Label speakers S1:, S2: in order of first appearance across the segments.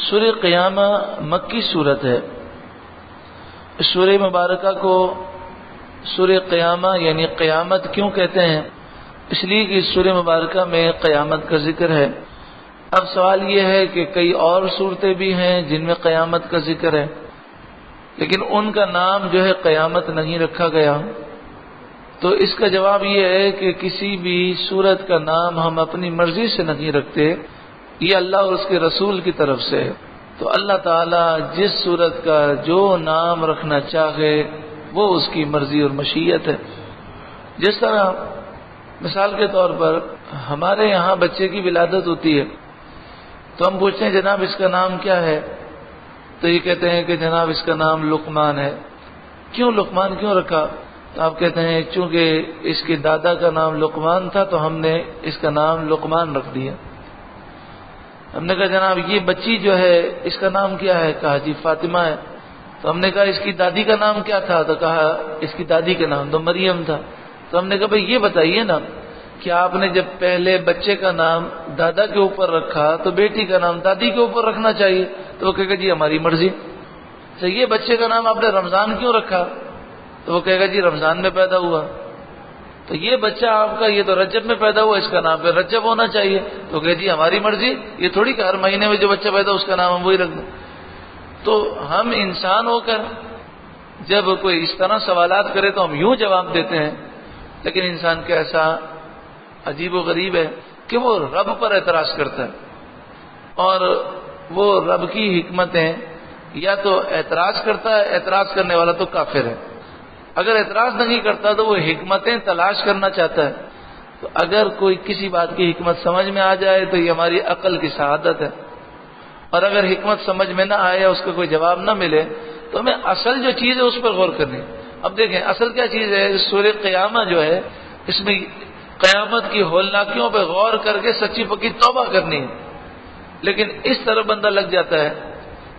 S1: سورہ قیامہ مکی صورت ہے. سورہ مبارکہ کو سورہ قیامہ یعنی قیامت کیوں کہتے ہیں؟ اس لیے کہ اس سورہ مبارکہ میں قیامت کا ذکر ہے. اب سوال یہ ہے کہ کئی اور صورتیں بھی ہیں جن میں قیامت کا ذکر ہے، لیکن ان کا نام جو ہے قیامت نہیں رکھا گیا. تو اس کا جواب یہ ہے کہ کسی بھی صورت کا نام ہم اپنی مرضی سے نہیں رکھتے، یہ اللہ اور اس کے رسول کی طرف سے ہے. تو اللہ تعالیٰ جس صورت کا جو نام رکھنا چاہے وہ اس کی مرضی اور مشیت ہے. جس طرح مثال کے طور پر ہمارے یہاں بچے کی ولادت ہوتی ہے تو ہم پوچھتے ہیں جناب اس کا نام کیا ہے؟ تو یہ کہتے ہیں کہ جناب اس کا نام لقمان ہے. کیوں لقمان کیوں رکھا؟ تو آپ کہتے ہیں چونکہ اس کے دادا کا نام لقمان تھا تو ہم نے اس کا نام لقمان رکھ دیا. ہم نے کہا جناب یہ بچی جو ہے اس کا نام کیا ہے؟ کہا جی فاطمہ ہے. تو ہم نے کہا اس کی دادی کا نام کیا تھا؟ تو کہا اس کی دادی کا نام تو مریم تھا. تو ہم نے کہا بھائی یہ بتائیے نا کہ آپ نے جب پہلے بچے کا نام دادا کے اوپر رکھا تو بیٹی کا نام دادی کے اوپر رکھنا چاہیے. تو وہ کہے گا جی ہماری مرضی. تو یہ بچے کا نام آپ نے رمضان کیوں رکھا؟ تو وہ کہے گا جی رمضان میں پیدا ہوا. تو یہ بچہ آپ کا یہ تو رجب میں پیدا ہوا، اس کا نام پہ رجب ہونا چاہیے. تو کہے جی ہماری مرضی، یہ تھوڑی کہ ہر مہینے میں جو بچہ پیدا اس کا نام ہم وہی رکھ دیں. تو ہم انسان ہو کر جب کوئی اس طرح سوالات کرے تو ہم یوں جواب دیتے ہیں، لیکن انسان کیسا عجیب و غریب ہے کہ وہ رب پر اعتراض کرتا ہے. اور وہ رب کی حکمتیں یا تو اعتراض کرتا ہے، اعتراض کرنے والا تو کافر ہے. اگر اعتراض نہیں کرتا تو وہ حکمتیں تلاش کرنا چاہتا ہے. تو اگر کوئی کسی بات کی حکمت سمجھ میں آ جائے تو یہ ہماری عقل کی شہادت ہے، اور اگر حکمت سمجھ میں نہ آئے، اس کا کوئی جواب نہ ملے تو ہمیں اصل جو چیز ہے اس پر غور کرنی. اب دیکھیں اصل کیا چیز ہے. سورہ قیامہ جو ہے اس میں قیامت کی ہولناکیوں پہ غور کر کے سچی پکی توبہ کرنی ہے. لیکن اس طرح بندہ لگ جاتا ہے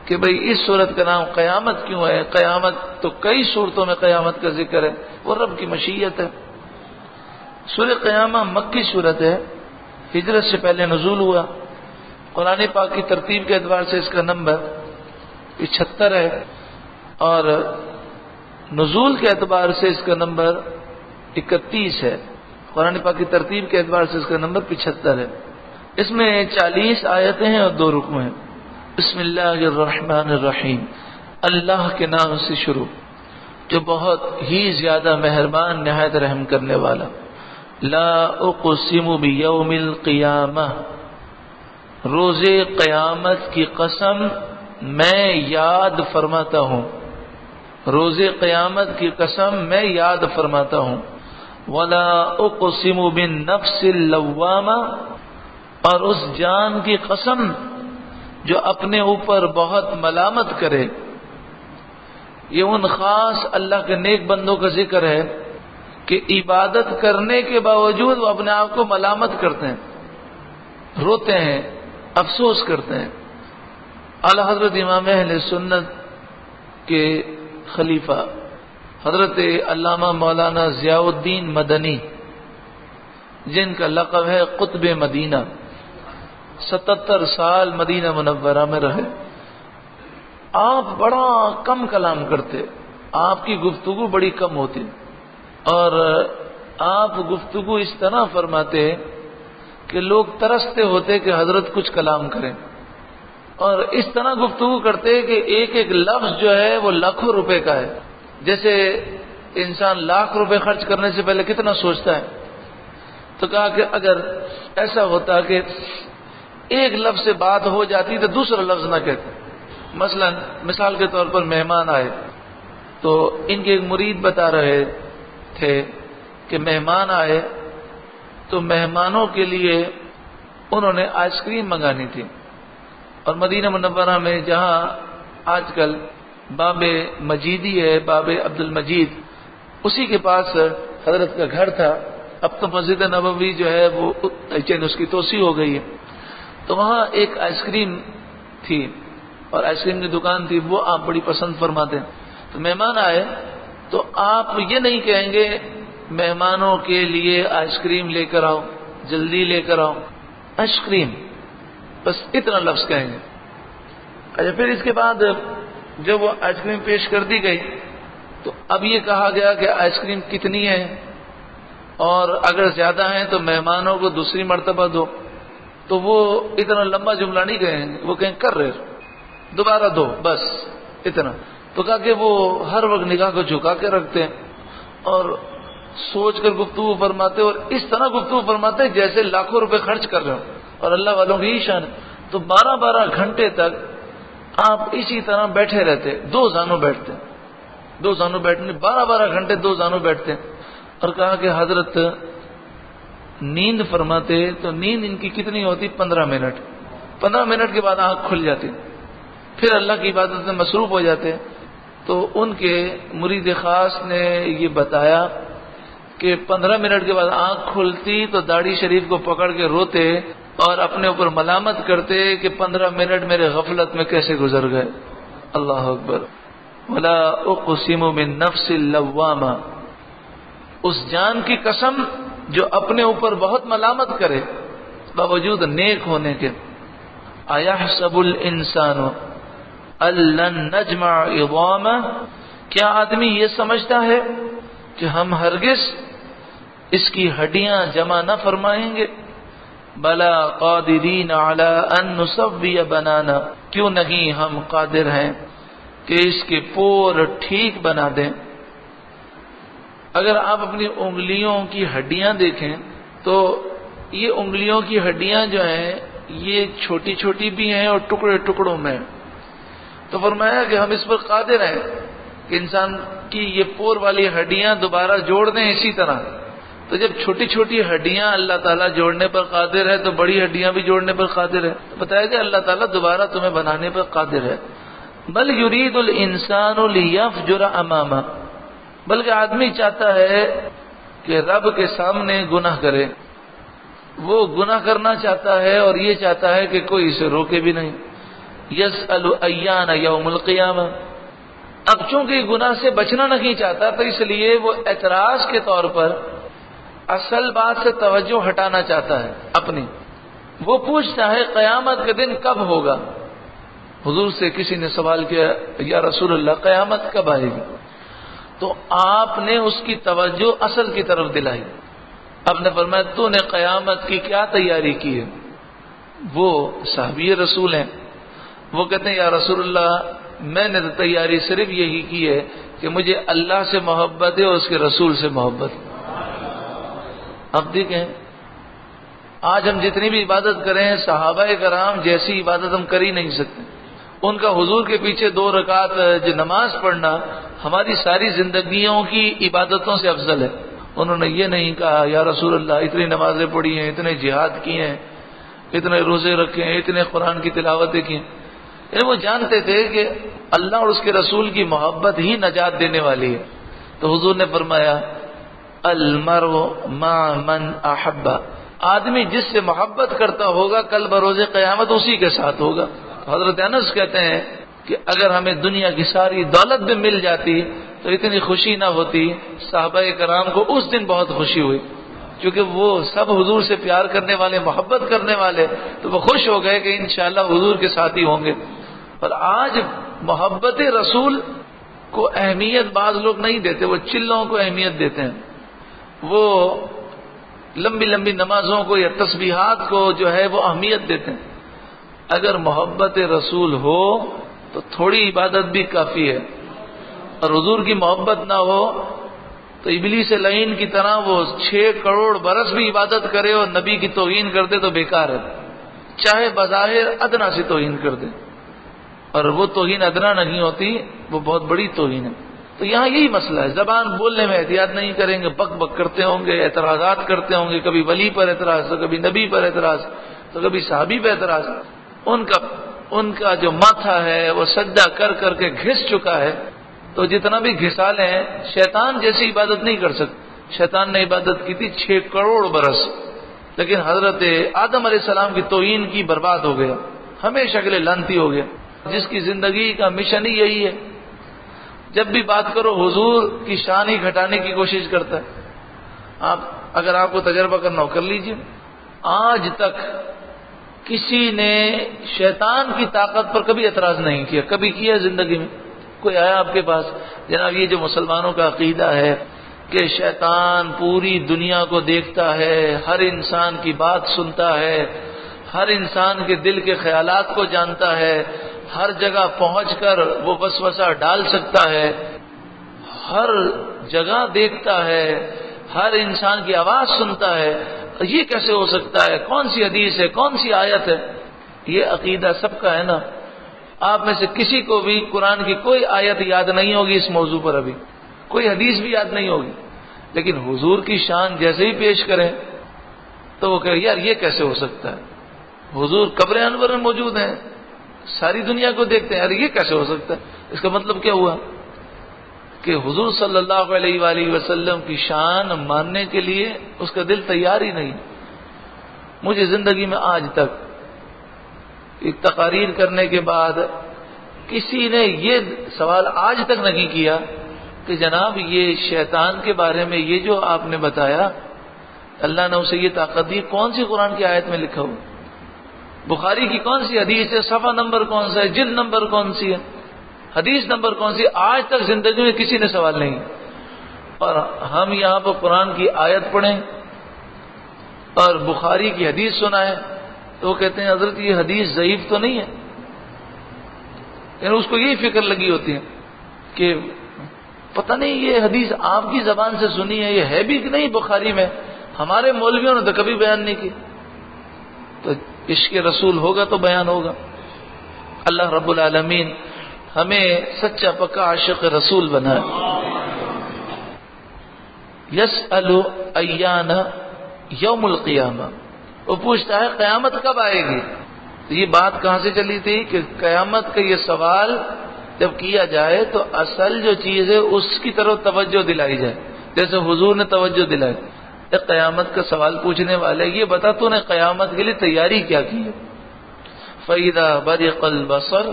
S1: کہ بھئی اس صورت کا نام قیامت کیوں ہے؟ قیامت تو کئی صورتوں میں قیامت کا ذکر ہے، وہ رب کی مشیت ہے. سورہ قیامہ مکی صورت ہے، ہجرت سے پہلے نزول ہوا. قرآن پاک کی ترتیب کے اعتبار سے اس کا نمبر 75 ہے، اور نزول کے اعتبار سے اس کا نمبر 31 ہے. قرآن پاک کی ترتیب کے اعتبار سے اس کا نمبر 75 ہے. اس میں 40 آیتیں ہیں اور 2 رکوع ہیں. بسم اللہ الرحمن الرحیم، اللہ کے نام سے شروع جو بہت ہی زیادہ مہربان نہایت رحم کرنے والا. لا اقسم بیوم القیامہ، روز قیامت کی قسم میں یاد فرماتا ہوں. روز قیامت کی قسم میں یاد فرماتا ہوں. ولا اقسم بالنفس اللوامہ، اور اس جان کی قسم جو اپنے اوپر بہت ملامت کرے. یہ ان خاص اللہ کے نیک بندوں کا ذکر ہے کہ عبادت کرنے کے باوجود وہ اپنے آپ کو ملامت کرتے ہیں، روتے ہیں، افسوس کرتے ہیں. اعلی حضرت امام اہل سنت کے خلیفہ حضرت علامہ مولانا ضیاء الدین مدنی، جن کا لقب ہے قطب مدینہ، 77 سال مدینہ منورہ میں رہے. آپ بڑا کم کلام کرتے، آپ کی گفتگو بڑی کم ہوتی، اور آپ گفتگو اس طرح فرماتے کہ لوگ ترستے ہوتے کہ حضرت کچھ کلام کریں. اور اس طرح گفتگو کرتے کہ ایک ایک لفظ جو ہے وہ لاکھوں روپے کا ہے. جیسے انسان لاکھ روپے خرچ کرنے سے پہلے کتنا سوچتا ہے. تو کہا کہ اگر ایسا ہوتا کہ ایک لفظ سے بات ہو جاتی تو دوسرا لفظ نہ کہتے. مثلا مثال کے طور پر مہمان آئے تو ان کے ایک مرید بتا رہے تھے کہ مہمان آئے تو مہمانوں کے لیے انہوں نے آئس کریم منگانی تھی. اور مدینہ منورہ میں جہاں آج کل باب مجیدی ہے، باب عبد المجید، اسی کے پاس حضرت کا گھر تھا. اب تو مسجد نبوی جو ہے وہ اس کی توسیع ہو گئی ہے. تو وہاں ایک آئس کریم تھی اور آئس کریم کی دکان تھی، وہ آپ بڑی پسند فرماتے ہیں. تو مہمان آئے تو آپ یہ نہیں کہیں گے مہمانوں کے لیے آئس کریم لے کر آؤ، جلدی لے کر آؤ، آئس کریم، بس اتنا لفظ کہیں گے. اچھا، پھر اس کے بعد جب وہ آئس کریم پیش کر دی گئی تو اب یہ کہا گیا کہ آئس کریم کتنی ہے، اور اگر زیادہ ہیں تو مہمانوں کو دوسری مرتبہ دو. تو وہ اتنا لمبا جملہ نہیں کہیں، وہ کہیں کر رہے دوبارہ دو بس اتنا. تو کہا کہ وہ ہر وقت نگاہ کو جھکا کے رکھتے ہیں اور سوچ کر گفتگو فرماتے، اور اس طرح گفتگو فرماتے جیسے لاکھوں روپے خرچ کر رہے ہو، اور اللہ والوں کی ہی شان ہے. تو 12 گھنٹے تک آپ اسی طرح بیٹھے رہتے، دو زانوں بیٹھتے، 12 گھنٹے 2 زانوں بیٹھتے. اور کہا کہ حضرت نیند فرماتے تو نیند ان کی کتنی ہوتی؟ 15 منٹ. 15 منٹ کے بعد آنکھ کھل جاتی، پھر اللہ کی عبادت میں مصروف ہو جاتے. تو ان کے مرید خاص نے یہ بتایا کہ 15 منٹ کے بعد آنکھ کھلتی تو داڑھی شریف کو پکڑ کے روتے اور اپنے اوپر ملامت کرتے کہ 15 منٹ میرے غفلت میں کیسے گزر گئے. اللہ اکبر. ولا اقسم بالنفس اللوامہ، اس جان کی قسم جو اپنے اوپر بہت ملامت کرے باوجود نیک ہونے کے. ایحسب الانسان ان لن نجمع عظامہ، کیا آدمی یہ سمجھتا ہے کہ ہم ہرگز اس کی ہڈیاں جمع نہ فرمائیں گے؟ بلا قادرین علی ان نسوی بنانا، کیوں نہیں ہم قادر ہیں کہ اس کے پور ٹھیک بنا دیں. اگر آپ اپنی انگلیوں کی ہڈیاں دیکھیں تو یہ انگلیوں کی ہڈیاں جو ہیں یہ چھوٹی چھوٹی بھی ہیں اور ٹکڑے ٹکڑوں میں. تو فرمایا کہ ہم اس پر قادر ہیں کہ انسان کی یہ پور والی ہڈیاں دوبارہ جوڑ دیں اسی طرح. تو جب چھوٹی چھوٹی ہڈیاں اللہ تعالیٰ جوڑنے پر قادر ہے تو بڑی ہڈیاں بھی جوڑنے پر قادر ہے. بتایا کہ اللہ تعالیٰ دوبارہ تمہیں بنانے پر قادر ہے. بل یرید الانسان لیفجر امامہ، بلکہ آدمی چاہتا ہے کہ رب کے سامنے گناہ کرے. وہ گناہ کرنا چاہتا ہے اور یہ چاہتا ہے کہ کوئی اسے روکے بھی نہیں. یسأل ایان یوم القیامہ، اب چونکہ گناہ سے بچنا نہیں چاہتا تو اس لیے وہ اعتراض کے طور پر اصل بات سے توجہ ہٹانا چاہتا ہے اپنی. وہ پوچھتا ہے قیامت کا دن کب ہوگا. حضور سے کسی نے سوال کیا یا رسول اللہ قیامت کب آئے گی؟ تو آپ نے اس کی توجہ اصل کی طرف دلائی. آپ نے فرمایا تو نے قیامت کی کیا تیاری کی ہے؟ وہ صحابی رسول ہیں، وہ کہتے ہیں یا رسول اللہ میں نے تو تیاری صرف یہی کی ہے کہ مجھے اللہ سے محبت ہے اور اس کے رسول سے محبت. اب دیکھیں آج ہم جتنی بھی عبادت کریں صحابہ کرام جیسی عبادت ہم کر ہی نہیں سکتے. ان کا حضور کے پیچھے 2 رکعت جو نماز پڑھنا ہماری ساری زندگیوں کی عبادتوں سے افضل ہے. انہوں نے یہ نہیں کہا یا رسول اللہ اتنی نمازیں پڑھی ہیں، اتنے جہاد کیے ہیں، اتنے روزے رکھے ہیں، اتنے قرآن کی تلاوتیں کی ہیں. یعنی وہ جانتے تھے کہ اللہ اور اس کے رسول کی محبت ہی نجات دینے والی ہے. تو حضور نے فرمایا المرء مع من احب، آدمی جس سے محبت کرتا ہوگا کل بروز قیامت اسی کے ساتھ ہوگا. حضرت انس کہتے ہیں کہ اگر ہمیں دنیا کی ساری دولت بھی مل جاتی تو اتنی خوشی نہ ہوتی. صحابہ کرام کو اس دن بہت خوشی ہوئی کیونکہ وہ سب حضور سے پیار کرنے والے، محبت کرنے والے، تو وہ خوش ہو گئے کہ انشاءاللہ حضور کے ساتھ ہی ہوں گے. اور آج محبت رسول کو اہمیت بعض لوگ نہیں دیتے، وہ چلوں کو اہمیت دیتے ہیں. وہ لمبی لمبی نمازوں کو یا تسبیحات کو جو ہے وہ اہمیت دیتے ہیں. اگر محبت رسول ہو تو تھوڑی عبادت بھی کافی ہے، اور حضور کی محبت نہ ہو تو ابلیس لعین کی طرح وہ 6 کروڑ برس بھی عبادت کرے اور نبی کی توہین کر دے تو بیکار ہے، چاہے بظاہر ادنا سے توہین کر دے. اور وہ توہین ادنا نہیں ہوتی، وہ بہت بڑی توہین ہے. تو یہاں یہی مسئلہ ہے، زبان بولنے میں احتیاط نہیں کریں گے، بک بک کرتے ہوں گے، اعتراضات کرتے ہوں گے، کبھی ولی پر اعتراض تو کبھی نبی پر اعتراض تو کبھی صحابی پر اعتراض. ان کا جو ماتھا ہے وہ سجدہ کر کر کے گھس چکا ہے. تو جتنا بھی گھسا لیں شیطان جیسی عبادت نہیں کر سکتے. شیطان نے عبادت کی تھی 6 کروڑ برس، لیکن حضرت آدم علیہ السلام کی توہین کی برباد ہو گیا، ہمیشہ کے لیے لعنتی ہو گیا. جس کی زندگی کا مشن ہی یہی ہے، جب بھی بات کرو حضور کی شان ہی گھٹانے کی کوشش کرتا ہے. اگر آپ کو تجربہ کرنا ہو کر لیجئے. آج تک کسی نے شیطان کی طاقت پر کبھی اعتراض نہیں کیا. کبھی کیا زندگی میں؟ کوئی آیا آپ کے پاس جناب یہ جو مسلمانوں کا عقیدہ ہے کہ شیطان پوری دنیا کو دیکھتا ہے، ہر انسان کی بات سنتا ہے، ہر انسان کے دل کے خیالات کو جانتا ہے، ہر جگہ پہنچ کر وہ وسوسہ ڈال سکتا ہے، ہر جگہ دیکھتا ہے، ہر انسان کی آواز سنتا ہے، یہ کیسے ہو سکتا ہے؟ کون سی حدیث ہے؟ کون سی آیت ہے؟ یہ عقیدہ سب کا ہے نا. آپ میں سے کسی کو بھی قرآن کی کوئی آیت یاد نہیں ہوگی اس موضوع پر، ابھی کوئی حدیث بھی یاد نہیں ہوگی، لیکن حضور کی شان جیسے ہی پیش کریں تو وہ کہے یار یہ کیسے ہو سکتا ہے؟ حضور قبر انور میں موجود ہیں، ساری دنیا کو دیکھتے ہیں، یار یہ کیسے ہو سکتا ہے؟ اس کا مطلب کیا ہوا کہ حضور صلی اللہ علیہ وآلہ وسلم کی شان ماننے کے لیے اس کا دل تیار ہی نہیں. مجھے زندگی میں آج تک ایک تقاریر کرنے کے بعد کسی نے یہ سوال آج تک نہیں کیا کہ جناب یہ شیطان کے بارے میں یہ جو آپ نے بتایا اللہ نے اسے یہ طاقت دی، کون سی قرآن کی آیت میں لکھا ہو؟ بخاری کی کون سی حدیث ہے؟ صفحہ نمبر کون سا ہے؟ جلد نمبر کون سی ہے؟ حدیث نمبر کون سی؟ آج تک زندگی میں کسی نے سوال نہیں. اور ہم یہاں پر قرآن کی آیت پڑھیں اور بخاری کی حدیث سنائیں تو وہ کہتے ہیں حضرت یہ حدیث ضعیف تو نہیں ہے. یعنی اس کو یہی فکر لگی ہوتی ہے کہ پتہ نہیں یہ حدیث آپ کی زبان سے سنی ہے، یہ ہے بھی کہ نہیں بخاری میں، ہمارے مولویوں نے تو کبھی بیان نہیں کی. تو عشق رسول ہوگا تو بیان ہوگا. اللہ رب العالمین ہمیں سچا پکا عاشق رسول بنائے. یسأل ایان یوم القیامہ، وہ پوچھتا ہے قیامت کب آئے گی. تو یہ بات کہاں سے چلی تھی کہ قیامت کا یہ سوال جب کیا جائے تو اصل جو چیز ہے اس کی طرف توجہ دلائی جائے، جیسے حضور نے توجہ دلائی. قیامت کا سوال پوچھنے والے یہ بتا تو نے قیامت کے لیے تیاری کیا کی ہے؟ فَإِذَا بَرِقَ الْبَصَرُ،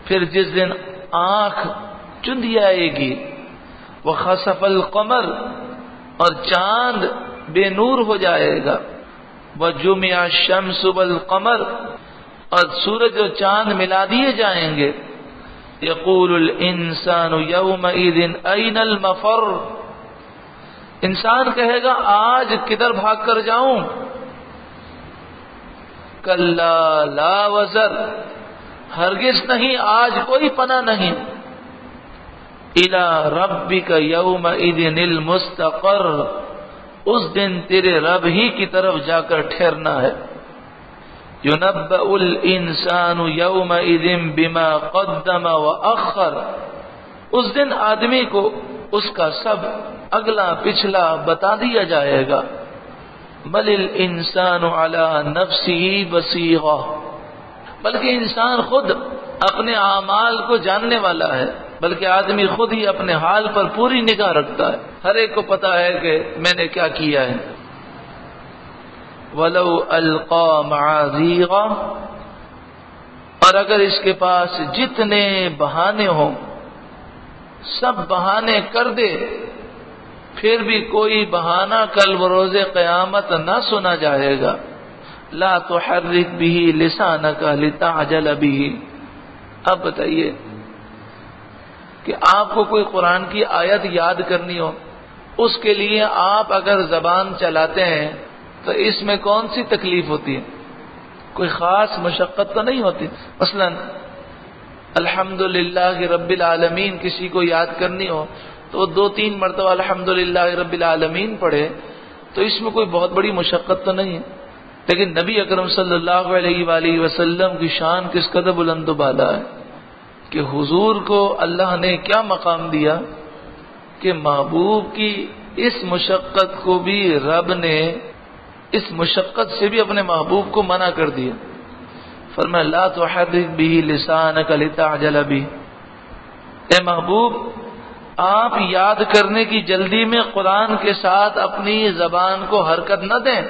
S1: پھر جس دن آنکھ چندی آئے گی، وَخَسَفَ الْقَمَرُ، اور چاند بے نور ہو جائے گا، وَجُمِعَ الشَّمْسُ وَالْقَمَرُ، اور سورج اور چاند ملا دیے جائیں گے. يَقُولُ الْإِنسَانُ يَوْمَئِذٍ أَيْنَ الْمَفَرُّ، انسان کہے گا آج کدھر بھاگ کر جاؤں. کلا لا وزر، ہرگز نہیں، آج کوئی پناہ نہیں. الی ربک یومئذ المستقر، اس دن تیرے رب ہی کی طرف جا کر ٹھہرنا ہے. ینبأ الانسان یومئذ بما قدم واخر، اس دن آدمی کو اس کا سب اگلا پچھلا بتا دیا جائے گا. بل الانسان علی نفسہ بصیرہ، بلکہ انسان خود اپنے اعمال کو جاننے والا ہے، بلکہ آدمی خود ہی اپنے حال پر پوری نگاہ رکھتا ہے. ہر ایک کو پتا ہے کہ میں نے کیا کیا ہے. وَلَوْ أَلْقَى مَعَاذِيرًا، اور اگر اس کے پاس جتنے بہانے ہوں سب بہانے کر دے پھر بھی کوئی بہانہ کل بروز قیامت نہ سنا جائے گا. لا تحرک به لسانک لتعجل به، اب بتائیے کہ آپ کو کوئی قرآن کی آیت یاد کرنی ہو، اس کے لیے آپ اگر زبان چلاتے ہیں تو اس میں کون سی تکلیف ہوتی ہے؟ کوئی خاص مشقت تو نہیں ہوتی. مثلا الحمدللہ رب العالمین کسی کو یاد کرنی ہو تو 2-3 مرتبہ الحمدللہ رب العالمین پڑھے تو اس میں کوئی بہت بڑی مشقت تو نہیں ہے. لیکن نبی اکرم صلی اللہ علیہ وآلہ وسلم کی شان کس قدر بلند و بالا ہے کہ حضور کو اللہ نے کیا مقام دیا کہ محبوب کی اس مشقت کو بھی رب نے اس مشقت سے بھی اپنے محبوب کو منع کر دیا. فرمایا لا تحرک به لسانک لتعجل به، اے محبوب آپ یاد کرنے کی جلدی میں قرآن کے ساتھ اپنی زبان کو حرکت نہ دیں.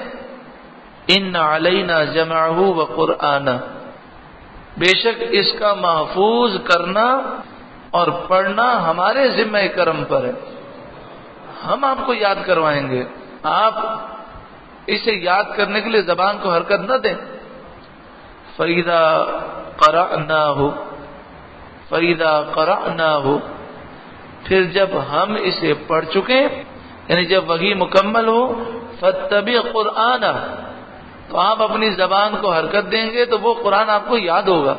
S1: ان علینا جمعہ وقرآنہ، بے شک اس کا محفوظ کرنا اور پڑھنا ہمارے ذمہ کرم پر ہے. ہم آپ کو یاد کروائیں گے. آپ اسے یاد کرنے کے لیے زبان کو حرکت نہ دیں. فَإِذَا قَرَأْنَاهُ پھر جب ہم اسے پڑھ چکے، یعنی جب وحی مکمل ہو، فَاتَّبِعْ قُرْآنَهُ تو آپ اپنی زبان کو حرکت دیں گے تو وہ قرآن آپ کو یاد ہوگا.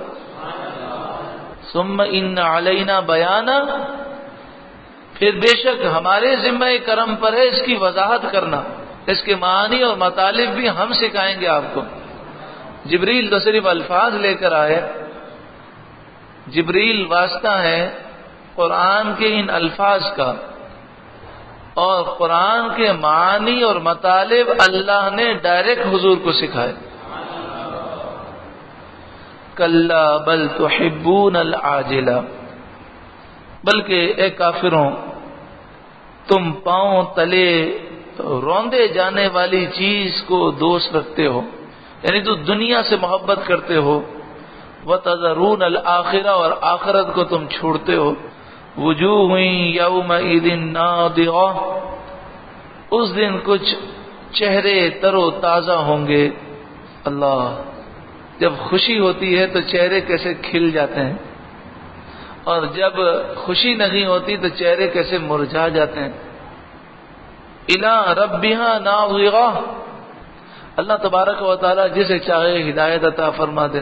S1: ثُمَّ إِنَّ عَلَيْنَا بَيَانَهُ پھر بے شک ہمارے ذمہ کرم پر ہے اس کی وضاحت کرنا، اس کے معانی اور مطالب بھی ہم سکھائیں گے آپ کو. جبریل تو صرف الفاظ لے کر آئے، جبریل واسطہ ہے قرآن کے ان الفاظ کا، اور قرآن کے معانی اور مطالب اللہ نے ڈائریکٹ حضور کو سکھائے. کلا بل تحبون العاجلہ بلکہ اے کافروں تم پاؤں تلے روندے جانے والی چیز کو دوست رکھتے ہو، یعنی تو دنیا سے محبت کرتے ہو. وَتَذَرُونَ الْآخِرَةَ اور آخرت کو تم چھوڑتے ہو. وُجُوهٌ يَوْمَئِذٍ نَاضِرَةٌ اس دن کچھ چہرے تر و تازہ ہوں گے. اللہ، جب خوشی ہوتی ہے تو چہرے کیسے کھل جاتے ہیں، اور جب خوشی نہیں ہوتی تو چہرے کیسے مرجھا جاتے ہیں. اِلَىٰ رَبِّهَا نَاظِرَةٌ اللہ تبارک و تعالی جسے چاہے ہدایت عطا فرما دے.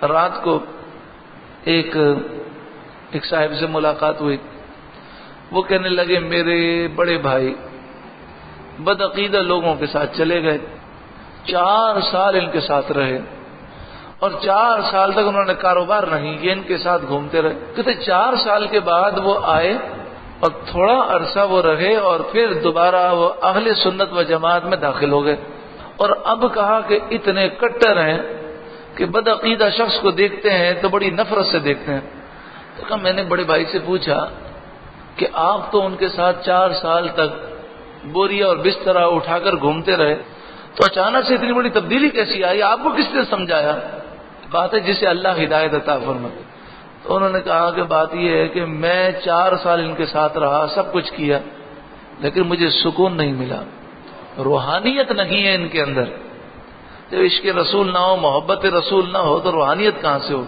S1: رات کو ایک صاحب سے ملاقات ہوئی، وہ کہنے لگے میرے بڑے بھائی بدعقیدہ لوگوں کے ساتھ چلے گئے، 4 سال ان کے ساتھ رہے، اور 4 سال تک انہوں نے کاروبار نہیں کیا، ان کے ساتھ گھومتے رہے. کہتے 4 سال کے بعد وہ آئے اور تھوڑا عرصہ وہ رہے اور پھر دوبارہ وہ اہل سنت و جماعت میں داخل ہو گئے. اور اب کہا کہ اتنے کٹر ہیں کہ بدعقیدہ شخص کو دیکھتے ہیں تو بڑی نفرت سے دیکھتے ہیں. تو کہا میں نے بڑے بھائی سے پوچھا کہ آپ تو ان کے ساتھ 4 سال تک بوریا اور بستر اٹھا کر گھومتے رہے، تو اچانک سے اتنی بڑی تبدیلی کیسی آئی؟ آپ کو کس نے سمجھایا؟ بات ہے جسے اللہ ہدایت عطا فرمائے. تو انہوں نے کہا کہ بات یہ ہے کہ میں 4 سال ان کے ساتھ رہا، سب کچھ کیا، لیکن مجھے سکون نہیں ملا، روحانیت نہیں ہے ان کے اندر. جب عشق رسول نہ ہو، محبت رسول نہ ہو تو روحانیت کہاں سے ہو؟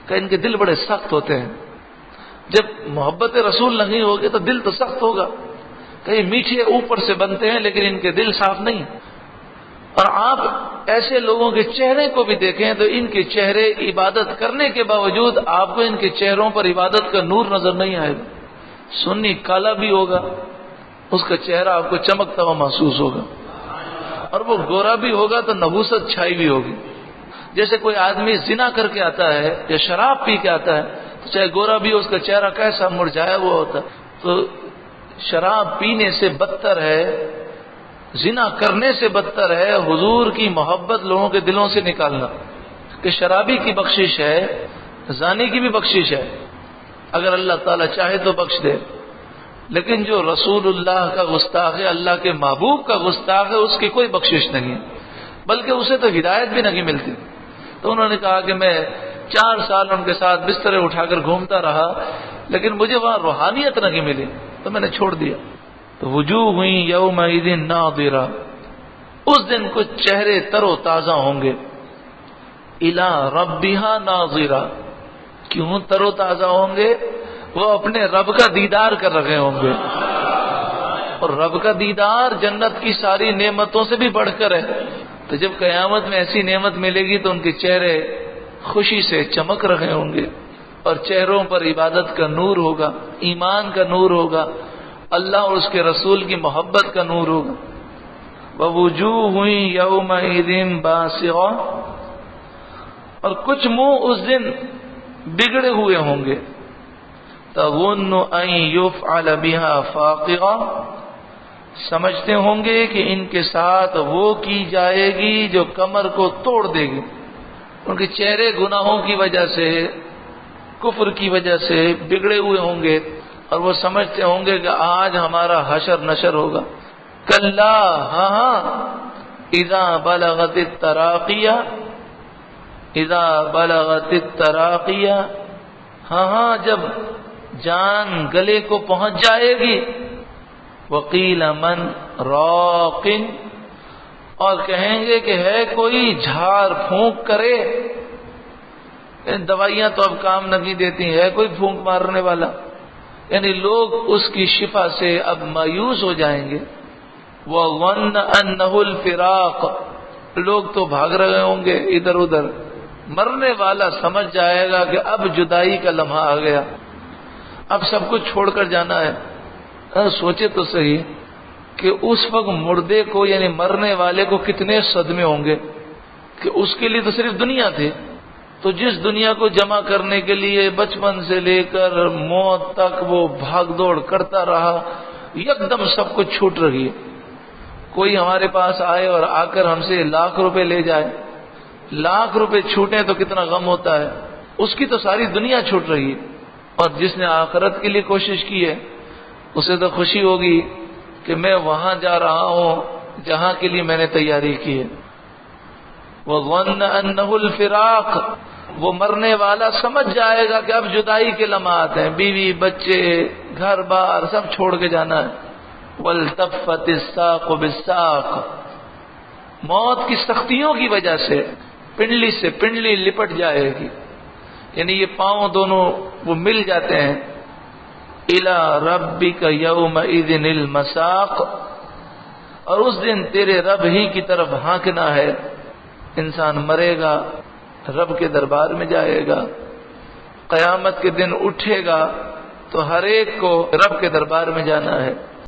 S1: کہ ان کے دل بڑے سخت ہوتے ہیں. جب محبت رسول نہیں ہوگی تو دل تو سخت ہوگا. کئی میٹھے اوپر سے بنتے ہیں لیکن ان کے دل صاف نہیں. اور آپ ایسے لوگوں کے چہرے کو بھی دیکھیں تو ان کے چہرے عبادت کرنے کے باوجود آپ کو ان کے چہروں پر عبادت کا نور نظر نہیں آئے گا. سنی کالا بھی ہوگا، اس کا چہرہ آپ کو چمکتا ہوا محسوس ہوگا، اور وہ گورا بھی ہوگا تو نحوست چھائی بھی ہوگی. جیسے کوئی آدمی زنا کر کے آتا ہے یا شراب پی کے آتا ہے تو چاہے گورا بھی ہو، اس کا چہرہ کیسا مرجھایا ہوا ہوتا ہے. تو شراب پینے سے بدتر ہے، زنا کرنے سے بدتر ہے حضور کی محبت لوگوں کے دلوں سے نکالنا. کہ شرابی کی بخشش ہے، زانی کی بھی بخشش ہے، اگر اللہ تعالیٰ چاہے تو بخش دے، لیکن جو رسول اللہ کا گستاخ ہے، اللہ کے محبوب کا گستاخ ہے، اس کی کوئی بخشش نہیں ہے، بلکہ اسے تو ہدایت بھی نہیں ملتی. تو انہوں نے کہا کہ میں 4 سال ان کے ساتھ بسترے اٹھا کر گھومتا رہا، لیکن مجھے وہاں روحانیت نہیں ملی تو میں نے چھوڑ دیا. تو وجوہ ہوئی یومئذ ناظرہ اس دن کچھ چہرے تر و تازہ ہوں گے. الی ربہا ناظرہ کیوں تر و تازہ ہوں گے؟ وہ اپنے رب کا دیدار کر رہے ہوں گے، اور رب کا دیدار جنت کی ساری نعمتوں سے بھی بڑھ کر ہے. تو جب قیامت میں ایسی نعمت ملے گی تو ان کے چہرے خوشی سے چمک رہے ہوں گے، اور چہروں پر عبادت کا نور ہوگا، ایمان کا نور ہوگا، اللہ اور اس کے رسول کی محبت کا نور ہوگا. وَوُجُوهٌ يَوْمَئِذٍ بَاسِرَةٌ اور کچھ منہ اس دن بگڑے ہوئے ہوں گے. تَظُنُّ أَن يُفْعَلَ بِهَا فَاقِرَةٌ سمجھتے ہوں گے کہ ان کے ساتھ وہ کی جائے گی جو کمر کو توڑ دے گی. ان کے چہرے گناہوں کی وجہ سے، کفر کی وجہ سے بگڑے ہوئے ہوں گے، اور وہ سمجھتے ہوں گے کہ آج ہمارا حشر نشر ہوگا. کلا ہاں اذا بلغت التراقیہ، اذا بلغت التراقیہ ہاں جب جان گلے کو پہنچ جائے گی. وقیل من راق اور کہیں گے کہ ہے کوئی جھاڑ پھونک کرے، دوائیاں تو اب کام نہیں دیتی، ہے کوئی پھونک مارنے والا؟ یعنی لوگ اس کی شفا سے اب مایوس ہو جائیں گے۔ وَظَنَّ أَنَّهُ الْفِرَاقُ، لوگ تو بھاگ رہے ہوں گے ادھر ادھر، مرنے والا سمجھ جائے گا کہ اب جدائی کا لمحہ آ گیا، اب سب کچھ چھوڑ کر جانا ہے۔ سوچے تو صحیح کہ اس وقت مردے کو یعنی مرنے والے کو کتنے صدمے ہوں گے کہ اس کے لیے تو صرف دنیا تھی، تو جس دنیا کو جمع کرنے کے لیے بچپن سے لے کر موت تک وہ بھاگ دوڑ کرتا رہا، یکدم سب کچھ چھوٹ رہی ہے۔ کوئی ہمارے پاس آئے اور آ کر ہم سے 1,00,000 روپے لے جائے، 1,00,000 روپے چھوٹیں تو کتنا غم ہوتا ہے، اس کی تو ساری دنیا چھوٹ رہی ہے۔ اور جس نے آخرت کے لیے کوشش کی ہے اسے تو خوشی ہوگی کہ میں وہاں جا رہا ہوں جہاں کے لیے میں نے تیاری کی ہے۔ وَظَنَّ أَنَّهُ الْفِرَاقُ، وہ مرنے والا سمجھ جائے گا کہ اب جدائی کے لمحات ہیں، بیوی بچے گھر بار سب چھوڑ کے جانا ہے۔ وَالْتَفَّتِ السَّاقُ بِالسَّاقِ، موت کی سختیوں کی وجہ سے پنڈلی سے پنڈلی لپٹ جائے گی، یعنی یہ پاؤں دونوں وہ مل جاتے ہیں۔ إِلَى رَبِّكَ يَوْمَئِذٍ الْمَسَاقُ، اور اس دن تیرے رب ہی کی طرف ہانکنا ہے۔ انسان مرے گا، رب کے دربار میں جائے گا، قیامت کے دن اٹھے گا تو ہر ایک کو رب کے دربار میں جانا ہے۔